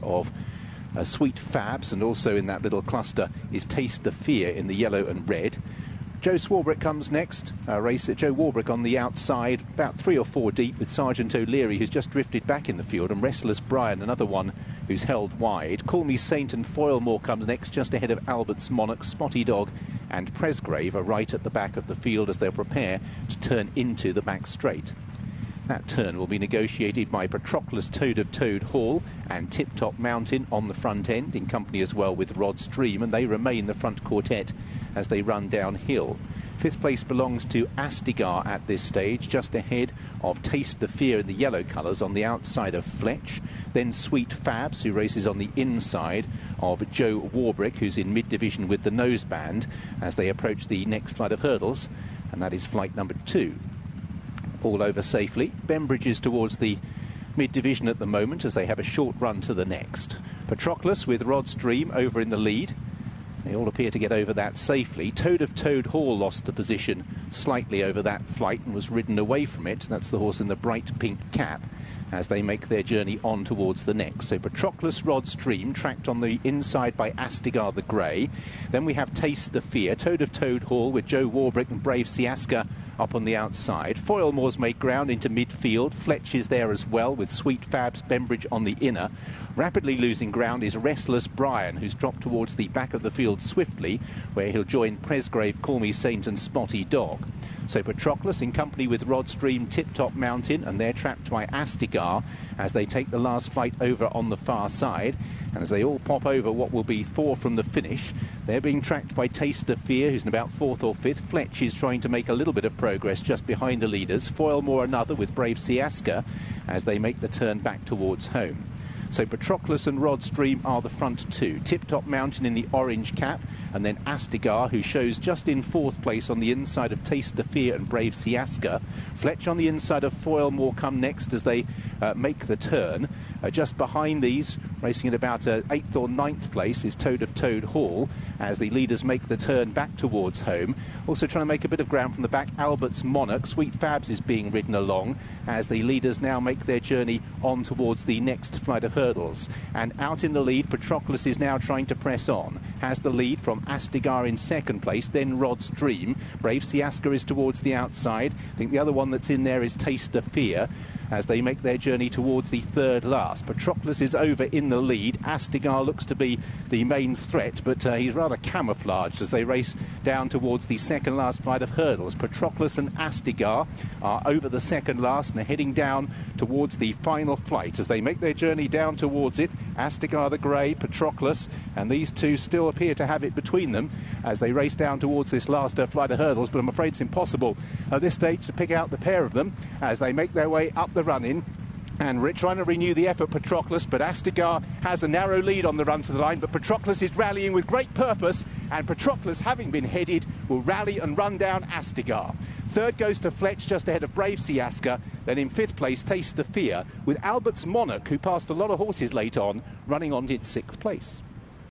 of Sweet Fabs, and also in that little cluster is Taste the Fear in the yellow and red. Joe Swarbrick comes next. Race at Joe Warbrick on the outside, about 3 or 4 deep, with Sergeant O'Leary, who's just drifted back in the field, and Restless Brian, another one who's held wide. Call Me Saint and Foilmore comes next, just ahead of Albert's Monarch. Spotty Dog and Presgrave are right at the back of the field as they'll prepare to turn into the back straight. That turn will be negotiated by Patroclus, Toad of Toad Hall and Tip Top Mountain on the front end, in company as well with Rod Stream, and they remain the front quartet as they run downhill. 5th place belongs to Astigar at this stage, just ahead of Taste the Fear in the yellow colours on the outside of Fletch. Then Sweet Fabs, who races on the inside of Joe Warbrick, who's in mid-division with the noseband, as they approach the next flight of hurdles, and that is flight number 2. All over safely. Bembridge is towards the mid-division at the moment as they have a short run to the next. Patroclus with Rod Stream over in the lead. They all appear to get over that safely. Toad of Toad Hall lost the position slightly over that flight and was ridden away from it. That's the horse in the bright pink cap as they make their journey on towards the next. So Patroclus, Rod Stream, tracked on the inside by Astigar the Grey. Then we have Taste the Fear, Toad of Toad Hall with Joe Warbrick and Brave Siaska up on the outside. Foilmore's made ground into midfield. Fletch is there as well with Sweet Fabs, Bembridge on the inner. Rapidly losing ground is Restless Brian, who's dropped towards the back of the field swiftly, where he'll join Presgrave, Call Me Saint and Spotty Dog. So Patroclus in company with Rod Stream, Tip Top Mountain, and they're trapped by Astigar as they take the last flight over on the far side. And as they all pop over what will be 4 from the finish, they're being tracked by Taste the Fear, who's in about 4th or 5th. Fletch is trying to make a little bit of progress just behind the leaders. Foilmore another with Brave Siaska as they make the turn back towards home. So Patroclus and Rod Stream are the front 2. Tip Top Mountain in the orange cap, and then Astigar, who shows just in 4th place on the inside of Taste the Fear and Brave Siaska. Fletch on the inside of Foilmore come next as they make the turn. Just behind these, racing at about 8th or 9th place, is Toad of Toad Hall as the leaders make the turn back towards home. Also trying to make a bit of ground from the back, Albert's Monarch. Sweet Fabs is being ridden along as the leaders now make their journey on towards the next flight of hurdles. And out in the lead, Patroclus is now trying to press on. Has the lead from Astigar in 2nd place, then Rod Stream. Brave Siaska is towards the outside. I think the other one that's in there is Taste the Fear as they make their journey towards the 3rd last. Patroclus is over in the lead. Astigar looks to be the main threat, but he's rather camouflaged as they race down towards the 2nd last flight of hurdles. Patroclus and Astigar are over the 2nd last and are heading down towards the final flight as they make their journey down towards it. Astigar the Grey, Patroclus, and these two still appear to have it between them as they race down towards this last flight of hurdles, but I'm afraid it's impossible at this stage to pick out the pair of them as they make their way up the run-in. And trying to renew the effort, Patroclus, but Astigar has a narrow lead on the run to the line, but Patroclus is rallying with great purpose, and Patroclus, having been headed, will rally and run down Astigar. 3rd goes to Fletch, just ahead of Brave Siaska. Then in 5th place, Taste the Fear, with Albert's Monarch, who passed a lot of horses late on, running on in 6th place.